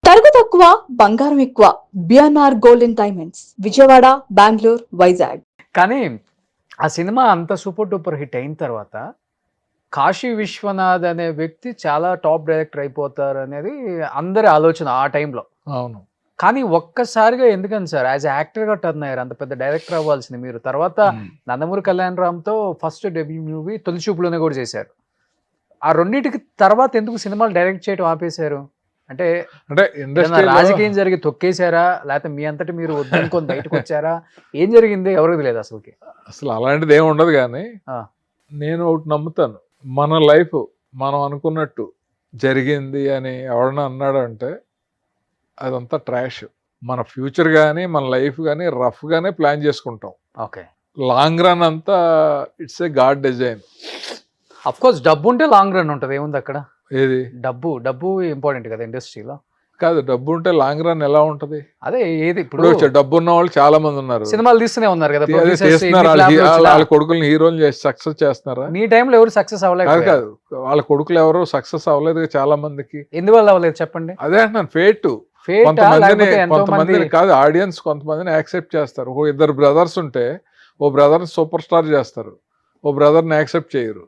తరుగు తక్కువ బంగారం ఎక్కువ. BNR golden diamonds, Vijayawada, Bengaluru, Vizag. కానీ ఆ సినిమా అంత సూపర్ డూపర్ హిట్ అయిన తర్వాత కాశీ విశ్వనాథ్ అనే వ్యక్తి చాలా టాప్ డైరెక్టర్ అయిపోతారు అనేది అందరి ఆలోచన ఆ టైంలో. అవును. కానీ ఒక్కసారిగా ఎందుకని సార్ యాజ్ యాక్టర్గా టర్న్ అయ్యారు? అంత పెద్ద డైరెక్టర్ అవ్వాల్సింది మీరు. తర్వాత నందమూరి కళ్యాణ్ రామ్తో ఫస్ట్ డెబ్యూ మూవీ తొలి చూపులోనే కూడా చేశారు. ఆ రెండింటికి తర్వాత ఎందుకు సినిమాలు డైరెక్ట్ చేయడం ఆపేశారు? అంటే ఇండస్ట్రీ రాజకీయం జరిగి తొక్కేశారా, లేకపోతే మీ అంతటి మీరు వద్దనుకొని బయటకు వచ్చారా? ఏం జరిగింది ఎవరికి తెలియదు అసలుకి. అసలు అలాంటిది ఏమి ఉండదు. కానీ నేను ఒకటి నమ్ముతాను, మన లైఫ్ మనం అనుకున్నట్టు జరిగింది అని ఎవడన్నా అన్నాడు అంటే అదంతా ట్రాష్. మన ఫ్యూచర్ కానీ మన లైఫ్ కానీ రఫ్గానే ప్లాన్ చేసుకుంటాం. ఓకే, లాంగ్ రన్ అంతా it's a God design. Of course డబ్బు ఉంటే లాంగ్ రన్ ఉంటుంది. ఏముంది అక్కడ? ఏది డబ్బు ఇంపార్టెంట్ కదా ఇండస్ట్రీలో. కాదు, డబ్బు ఉంటే లాంగ్ రన్ ఎలా ఉంటది? అదే ఏది ఇప్పుడు డబ్బు ఉన్న వాళ్ళు చాలా మంది ఉన్నారు, సినిమాలు తీస్తూనే ఉన్నారు కదా. వాళ్ళ కొడుకుల్ని హీరోలు చేసి సక్సెస్ చేస్తున్నారా? మీ టైంలో ఎవరు సక్సెస్ అవ్వలేదు? కాదు, వాళ్ళ కొడుకులు ఎవరు సక్సెస్ అవ్వలేదు చాలా మందికి. ఎందువల్ల అవ్వలేదు చెప్పండి? అదే అంటున్నాను, ఫేట్. కొంతమందిని కాదు, ఆడియన్స్ కొంతమందిని యాక్సెప్ట్ చేస్తారు. ఓ ఇద్దరు బ్రదర్స్ ఉంటే ఓ బ్రదర్ సూపర్ స్టార్ చేస్తారు, ఓ బ్రదర్ని యాక్సెప్ట్ చేయరు.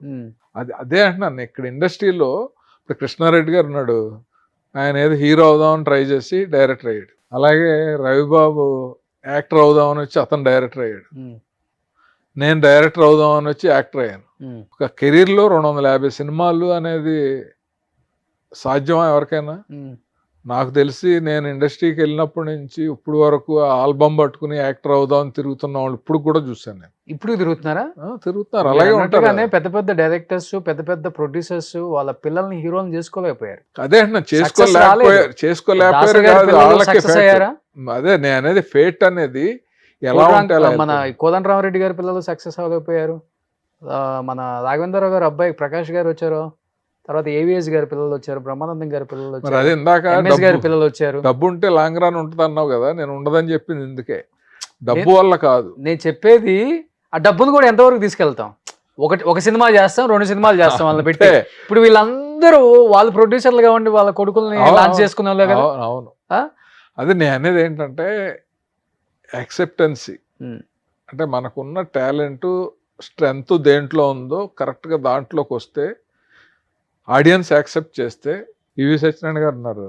అదే అంటున్నాను ఇక్కడ ఇండస్ట్రీలో. ఇప్పుడు కృష్ణారెడ్డి గారు ఉన్నాడు, ఆయన ఏదో హీరో అవుదామని ట్రై చేసి డైరెక్టర్ అయ్యాడు. అలాగే రవిబాబు యాక్టర్ అవుదామని వచ్చి అతను డైరెక్టర్ అయ్యాడు. నేను డైరెక్టర్ అవుదామని వచ్చి యాక్టర్ అయ్యాను. ఒక కెరీర్లో 250 సినిమాలు అనేది సాధ్యమా ఎవరికైనా? నాకు తెలిసి నేను ఇండస్ట్రీకి వెళ్ళినప్పటి నుంచి ఇప్పుడు వరకు ఆల్బమ్ పట్టుకుని యాక్టర్ అవుదామని తిరుగుతున్న వాళ్ళు ఇప్పుడు కూడా చూసాను నేను. ఇప్పుడు తిరుగుతున్నారా? తిరుగుతున్నారు, అలాగే ఉంటారు. పెద్ద పెద్ద డైరెక్టర్స్, పెద్ద పెద్ద ప్రొడ్యూసర్స్ వాళ్ళ పిల్లల్ని హీరోని చేసుకోలేకపోయారు. అదే చేసుకోలేకపోయారు కాదు, అదే నేను అనేది ఫేట్ అనేది ఎలా ఉంటాయి. మన కోదండరామరెడ్డి గారి పిల్లలు సక్సెస్ అవ్వలేకపోయారు. మన రాఘవేంద్రరావు గారు అబ్బాయి ప్రకాష్ గారు వచ్చారు, తర్వాత ఏవిఎస్ గారి పిల్లలు వచ్చారు, బ్రహ్మానందం గారి పిల్లలు వచ్చారు, అదే ఇందాక గారి పిల్లలు వచ్చారు. డబ్బు ఉంటే లాంగ్ రన్ ఉంటుంది అన్నావు కదా, నేను ఉండదని చెప్పింది ఇందుకే. డబ్బు వల్ల కాదు నేను చెప్పేది. ఆ డబ్బును కూడా ఎంతవరకు తీసుకెళ్తాం? ఒక సినిమా చేస్తాం, 2 సినిమాలు చేస్తాం వాళ్ళని పెట్టి. ఇప్పుడు వీళ్ళందరూ వాళ్ళు ప్రొడ్యూసర్లుగా ఉండి వాళ్ళ కొడుకుల్ని లాంచ్ చేసుకునే వాళ్ళే కదా. అవును, అదే నేను అనేది ఏంటంటే యాక్సెప్టెన్సీ. అంటే మనకున్న టాలెంట్ స్ట్రెంగ్త్ దేంట్లో ఉందో కరెక్ట్గా దాంట్లోకి వస్తే, ఆడియన్స్ యాక్సెప్ట్ చేస్తే. ఈవి సత్యనారాయణ గారు ఉన్నారు,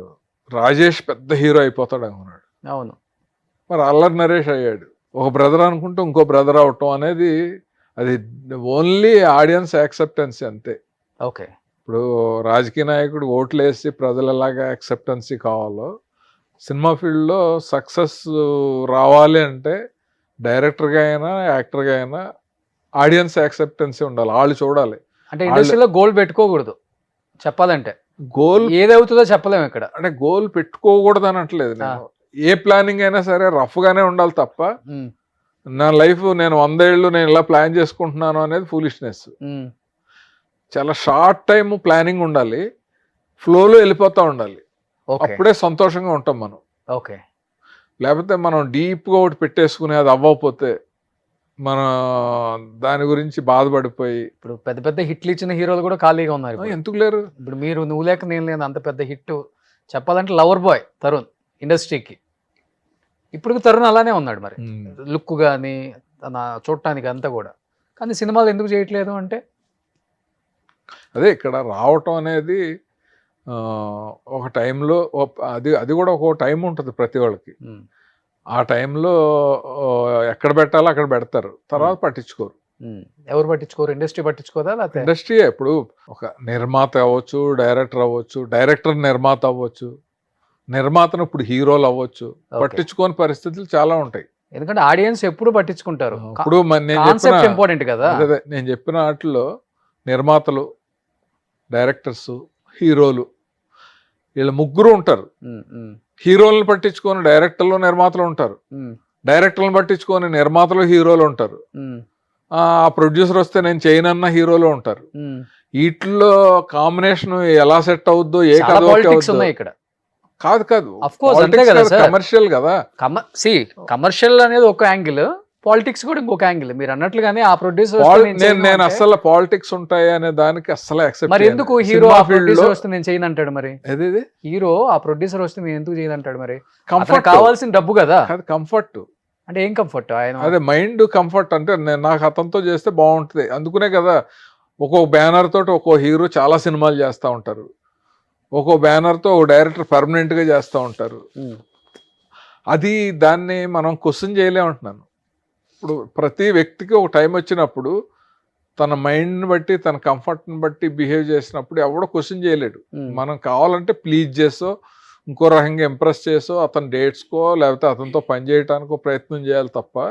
రాజేష్ పెద్ద హీరో అయిపోతాడు అనుకున్నాడు. అవును, మరి అల్లరి నరేష్ అయ్యాడు. ఒక బ్రదర్ అనుకుంటే ఇంకో బ్రదర్ అవటం అనేది అది ఓన్లీ ఆడియన్స్ యాక్సెప్టెన్సీ అంతే. ఓకే, ఇప్పుడు రాజకీయ నాయకుడు ఓట్లు వేసి ప్రజలు ఎలాగా యాక్సెప్టెన్సీ కావాలో, సినిమా ఫీల్డ్లో సక్సెస్ రావాలి అంటే డైరెక్టర్గా అయినా యాక్టర్గా అయినా ఆడియన్స్ యాక్సెప్టెన్సీ ఉండాలి, వాళ్ళు చూడాలి. అంటే ఇండస్ట్రీలో గోల్ పెట్టుకోకూడదు చెప్పాలంటే. గోల్ ఏదవుతుందో చెప్పలేము ఇక్కడ. అంటే గోల్ పెట్టుకోకూడదు అనట్లేదు నేను. ఏ ప్లానింగ్ అయినా సరే రఫ్ గానే ఉండాలి తప్ప, నా లైఫ్ నేను 100 ఏళ్ళు నేను ఇలా ప్లాన్ చేసుకుంటున్నాను అనేది ఫూలిష్నెస్. చాలా షార్ట్ టైం ప్లానింగ్ ఉండాలి, ఫ్లోలో వెళ్ళిపోతా ఉండాలి, అప్పుడే సంతోషంగా ఉంటాం మనం. ఓకే, లేకపోతే మనం డీప్గా ఒకటి పెట్టేసుకుని అది అవ్వకపోతే మన దాని గురించి బాధపడిపోయి. ఇప్పుడు పెద్ద పెద్ద హిట్లు ఇచ్చిన హీరోలు కూడా ఖాళీగా ఉన్నారు. ఎందుకు లేరు? ఇప్పుడు మీరు నువ్వు లేక నేను లేని అంత పెద్ద హిట్ చెప్పాలంటే లవర్ బాయ్ తరుణ్ ఇండస్ట్రీకి. ఇప్పుడు తరుణ్ అలానే ఉన్నాడు, మరి లుక్ కానీ తన చూడటానికి అంతా కూడా. కానీ సినిమాలు ఎందుకు చేయట్లేదు అంటే అదే ఇక్కడ రావటం అనేది ఒక టైంలో అది కూడా ఒక టైం ఉంటుంది ప్రతి వాళ్ళకి. ఆ టైంలో ఎక్కడ పెట్టాలో అక్కడ పెడతారు, తర్వాత పట్టించుకోరు. ఎవరు పట్టించుకోరు? ఇండస్ట్రీ పట్టించుకోదా? లేకపోతే ఇండస్ట్రీ ఇప్పుడు ఒక నిర్మాత అవ్వచ్చు, డైరెక్టర్ అవ్వచ్చు, డైరెక్టర్ నిర్మాత అవ్వచ్చు, నిర్మాతను ఇప్పుడు హీరోలు అవ్వచ్చు, పట్టించుకోని పరిస్థితులు చాలా ఉంటాయి. ఎందుకంటే ఆడియన్స్ ఎప్పుడు పట్టించుకుంటారు. ఇప్పుడు ఇంపార్టెంట్ కదా. అదే నేను చెప్పిన వాటిలో నిర్మాతలు, డైరెక్టర్స్, హీరోలు వీళ్ళు ముగ్గురు ఉంటారు. హీరోలను పట్టించుకొని డైరెక్టర్లు, నిర్మాతలు ఉంటారు. డైరెక్టర్లను పట్టించుకొని నిర్మాతలు, హీరోలు ఉంటారు. ఆ ప్రొడ్యూసర్ వస్తే నేను చేయనన్న హీరోలు ఉంటారు. వీటిలో కాంబినేషన్ ఎలా సెట్ అవుద్దో ఇక్కడ కాదు. కమర్షియల్ కమర్షియల్ కదా. కమర్షియల్ అనేది ఒక యాంగిల్. పాలిటిక్స్ కూడా ఇంకొక యాంగిల్ మీరు అన్నట్లుగానే ఆ ప్రొడ్యూసర్ నేను అసలు పాలిటిక్స్ ఉంటాయి అనే దానికి అసలు యాక్సెప్ట్ మరి ఎందుకు హీరో ఆ ప్రొడ్యూసర్ వస్తే నేను చేయను అంటాడు, మరి హీరో ఆ ప్రొడ్యూసర్ వస్తే నేను ఎందుకు చేయను అంటాడు, మరి కంఫర్ట్ కావాల్సిన డబ్బు కదా, కంఫర్ట్ అంటే ఏం కంఫర్ట్ ఆయన అదే మైండ్ కంఫర్ట్ అంటే నాకు అతనితో చేస్తే బాగుంటుంది అందుకునే కదా. ఒక్కో బ్యానర్ తోటి ఒక్కో హీరో చాలా సినిమాలు చేస్తూ ఉంటారు, ఒక్కో బ్యానర్ తో ఓ డైరెక్టర్ పర్మనెంట్ గా చేస్తూ ఉంటారు. అది దాన్ని మనం క్వశ్చన్ చేయలేమంటున్నాను. ఇప్పుడు ప్రతి వ్యక్తికి ఒక టైం వచ్చినప్పుడు తన మైండ్ని బట్టి తన కంఫర్ట్ని బట్టి బిహేవ్ చేసినప్పుడు ఎవడో క్వశ్చన్ చేయలేడు. మనం కావాలంటే ప్లీజ్ చేసో ఇంకో రకంగా ఇంప్రెస్ చేసో అతను డేట్స్కో లేకపోతే అతనితో పని చేయడానికో ప్రయత్నం చేయాలి తప్ప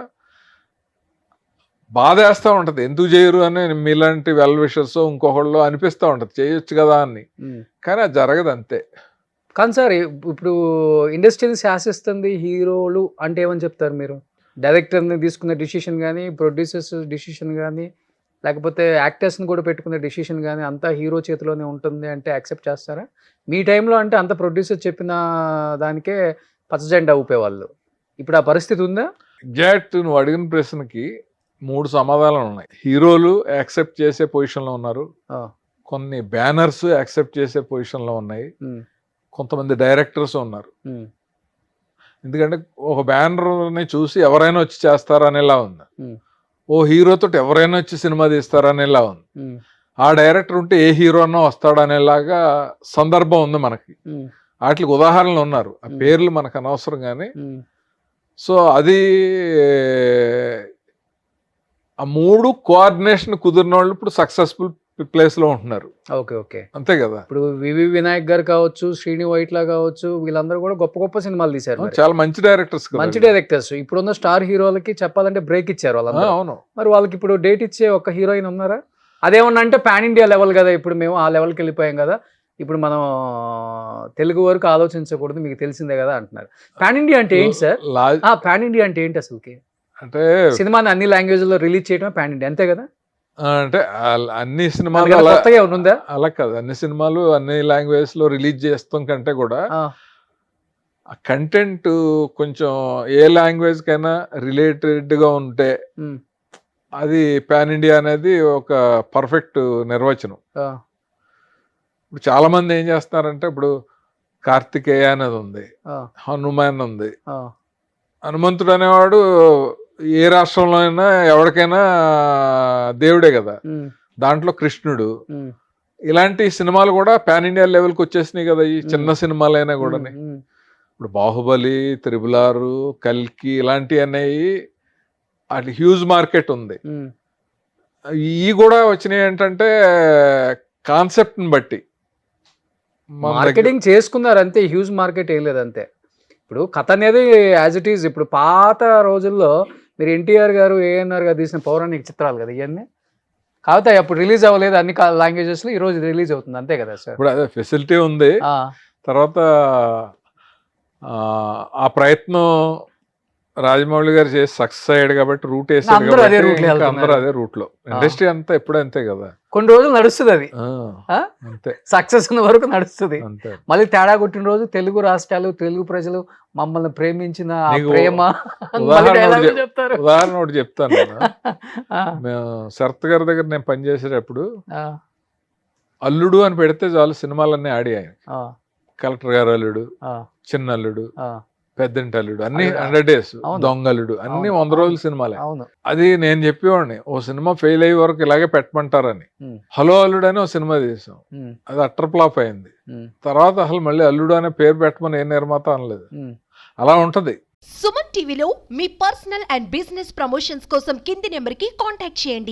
బాధ వేస్తూ ఉంటుంది ఎందుకు చేయరు అని మీలాంటి వెల్ విషర్స్ ఇంకొకళ్ళు అనిపిస్తూ ఉంటుంది చేయొచ్చు కదా అని, కానీ అది జరగదు అంతే. కానీ సార్ ఇప్పుడు ఇండస్ట్రీని శాసిస్తుంది హీరోలు అంటే ఏమని చెప్తారు మీరు? డైరెక్టర్ని తీసుకున్న డిసిషన్ కానీ, ప్రొడ్యూసర్స్ డిసిషన్ కానీ, లేకపోతే యాక్టర్స్ని కూడా పెట్టుకున్న డిసిషన్ కానీ అంతా హీరో చేతిలోనే ఉంటుంది అంటే యాక్సెప్ట్ చేస్తారా? మీ టైంలో అంటే అంత ప్రొడ్యూసర్ చెప్పిన దానికే పచ్చజెండా ఊపేవాళ్ళు, ఇప్పుడు ఆ పరిస్థితి ఉందా? ఎగ్జాక్ట్ నువ్వు అడిగిన ప్రశ్నకి 3 సమాధానాలు ఉన్నాయి. హీరోలు యాక్సెప్ట్ చేసే పొజిషన్లో ఉన్నారు, కొన్ని బ్యానర్స్ యాక్సెప్ట్ చేసే పొజిషన్లో ఉన్నాయి, కొంతమంది డైరెక్టర్స్ ఉన్నారు. ఎందుకంటే ఒక బ్యానర్ని చూసి ఎవరైనా వచ్చి చేస్తారనేలా ఉంది, ఓ హీరోతో ఎవరైనా వచ్చి సినిమా తీస్తారనేలా ఉంది, ఆ డైరెక్టర్ ఉంటే ఏ హీరోనో వస్తాడనేలాగా సందర్భం ఉంది మనకి. వాటికి ఉదాహరణలు ఉన్నారు, ఆ పేర్లు మనకు అనవసరం కానీ. సో అది ఆ 3 కోఆర్డినేషన్ కుదిరిన వాళ్ళు ఇప్పుడు సక్సెస్ఫుల్ ప్లేస్ లో ఉంటున్నారు. ఓకే ఓకే అంతే కదా. ఇప్పుడు వివి వినాయక్ గారు కావచ్చు, శ్రీని వైట్లా కావచ్చు, వీళ్ళందరూ కూడా గొప్ప గొప్ప సినిమాలు తీశారు, చాలా మంచి డైరెక్టర్స్. మంచి డైరెక్టర్స్. ఇప్పుడున్న స్టార్ హీరోలకి చెప్పాలంటే బ్రేక్ ఇచ్చారు వాళ్ళందరూ. అవును. మరి వాళ్ళకి ఇప్పుడు డేట్ ఇచ్చే ఒక హీరోయిన్ ఉన్నారా? అదేమన్నా అంటే పాన్ ఇండియా లెవెల్ కదా, ఇప్పుడు మేము ఆ లెవెల్కి వెళ్ళిపోయాం కదా, ఇప్పుడు మనం తెలుగు వరకు ఆలోచించకూడదు, మీకు తెలిసిందే కదా అంటున్నారు. పాన్ ఇండియా అంటే ఏంటి సార్? పాన్ ఇండియా అంటే ఏంటి అసలుకి? అంటే సినిమాని అన్ని లాంగ్వేజ్ లో రిలీజ్ చేయడమే పాన్ ఇండియా, అంతే కదా? అంటే అన్ని సినిమాలు అలా కాదు, అన్ని సినిమాలు అన్ని లాంగ్వేజ్ లో రిలీజ్ చేస్తాం కంటే కూడా కంటెంట్ కొంచెం ఏ లాంగ్వేజ్ కైనా రిలేటెడ్ గా ఉంటే అది పాన్ ఇండియా అనేది ఒక పర్ఫెక్ట్ నిర్వచనం. ఇప్పుడు చాలా మంది ఏం చేస్తున్నారంటే ఇప్పుడు కార్తికేయ అనేది ఉంది, హనుమాన్ ఉంది. హనుమంతుడు అనేవాడు ఏ రాష్ట్రంలో అయినా ఎవరికైనా దేవుడే కదా. దాంట్లో కృష్ణుడు, ఇలాంటి సినిమాలు కూడా పాన్ ఇండియా లెవెల్కి వచ్చేసినాయి కదా, ఈ చిన్న సినిమాలైనా కూడా. ఇప్పుడు బాహుబలి, త్రిబుల్-ఆర్, కల్కి ఇలాంటివి అనేవి అట్లా హ్యూజ్ మార్కెట్ ఉంది. ఇవి కూడా వచ్చినాయి ఏంటంటే కాన్సెప్ట్ని బట్టి మార్కెటింగ్ చేసుకున్నారు అంతే, హ్యూజ్ మార్కెట్ ఏం లేదు అంతే. ఇప్పుడు కథ అనేది యాజ్ ఇట్ ఈజ్. ఇప్పుడు పాత రోజుల్లో మీరు ఎన్టీఆర్ గారు, ఏఎన్ఆర్ గారు తీసిన పౌరాణిక చిత్రాలు కదా ఇవన్నీ, కాకపోతే అప్పుడు రిలీజ్ అవ్వలేదు అన్ని లాంగ్వేజెస్ లో, ఈ రోజు రిలీజ్ అవుతుంది అంతే కదా సార్. ఇప్పుడు అదే ఫెసిలిటీ ఉంది. తర్వాత ఆ ప్రయత్నం రాజమౌళి గారు చేసి సక్సెస్ అయ్యాడు కాబట్టి రూట్ వేసాడు, అందరూ అదే రూట్ లో. ఇండస్ట్రీ అంతా ఎప్పుడు అంతే కదా, కొన్ని రోజులు నడుస్తుంది అది అంతే, సక్సెస్ ఉన్న వరకు నడుస్తుంది. మళ్ళీ తేడా కొట్టిన రోజు తెలుగు రాష్ట్రాలు, తెలుగు ప్రజలు మమ్మల్ని ప్రేమించిన ప్రేమ. ఉదాహరణ ఒకటి చెప్తాను. మేము శరత్ గారి దగ్గర నేను పనిచేసేటప్పుడు అల్లుడు అని పెడితే చాలు సినిమాలన్నీ ఆడి ఆయన. కలెక్టర్ గారు అల్లుడు, చిన్న అల్లుడు, పెద్దంటి అల్లుడు, అన్ని 100 days, దొంగలుడు, అన్ని 100 రోజుల సినిమాలే. అది నేను చెప్పేవాడిని, ఓ సినిమా ఫెయిల్ అయ్యే వరకు ఇలాగే పెట్టమంటారని. హలో అల్లుడు అని ఓ సినిమా తీసాం, అది అట్టర్ ఫ్లాప్ అయింది. తర్వాత అసలు మళ్ళీ అల్లుడు అనే పేరు పెట్టమని ఏ నిర్మాత అనలేదు. అలా ఉంటది. సుమన్ టీవీలో మీ పర్సనల్ అండ్ బిజినెస్ ప్రమోషన్స్ కోసం కింది నెంబర్కి కాంటాక్ట్ చేయండి.